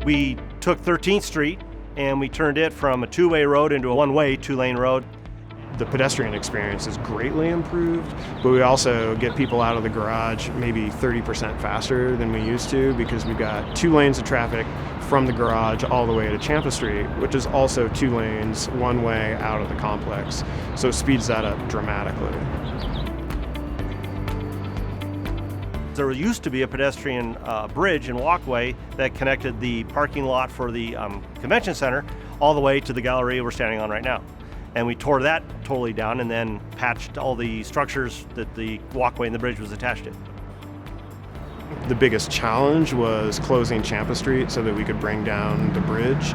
We took 13th Street and we turned it from a two-way road into a one-way, two-lane road. The pedestrian experience is greatly improved, but we also get people out of the garage maybe 30% faster than we used to, because we've got 2 lanes of traffic from the garage all the way to Champa Street, which is also 2 lanes, one way out of the complex. So it speeds that up dramatically. There used to be a pedestrian bridge and walkway that connected the parking lot for the convention center all the way to the gallery we're standing on right now. And we tore that totally down and then patched all the structures that the walkway and the bridge was attached to. The biggest challenge was closing Champa Street so that we could bring down the bridge.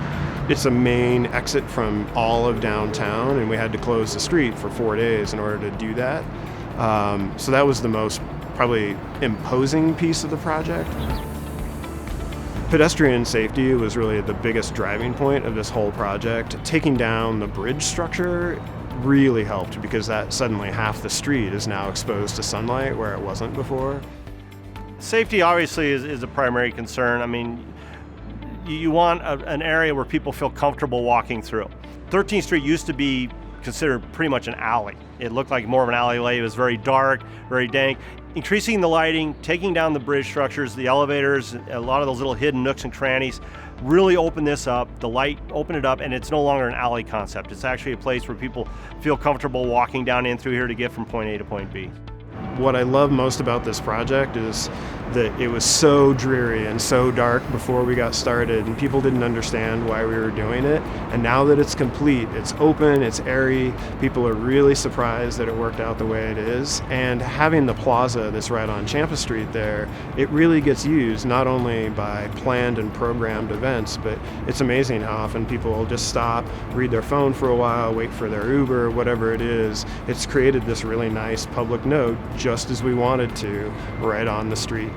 It's a main exit from all of downtown, and we had to close the street for 4 days in order to do that. So that was the most probably imposing piece of the project. Pedestrian safety was really the biggest driving point of this whole project. Taking down the bridge structure really helped, because that suddenly half the street is now exposed to sunlight where it wasn't before. Safety obviously is a primary concern. I mean, you want an area where people feel comfortable walking through. 13th Street used to be considered pretty much an alley. It looked like more of an alleyway. It was very dark, very dank. Increasing the lighting, taking down the bridge structures, the elevators, a lot of those little hidden nooks and crannies really opened this up. The light opened it up, and it's no longer an alley concept. It's actually a place where people feel comfortable walking down in through here to get from point A to point B. What I love most about this project is that it was so dreary and so dark before we got started, and people didn't understand why we were doing it. And now that it's complete, it's open, it's airy, people are really surprised that it worked out the way it is. And having the plaza that's right on Champa Street there, it really gets used not only by planned and programmed events, but it's amazing how often people will just stop, read their phone for a while, wait for their Uber, whatever it is. It's created this really nice public note, just as we wanted to, right on the street.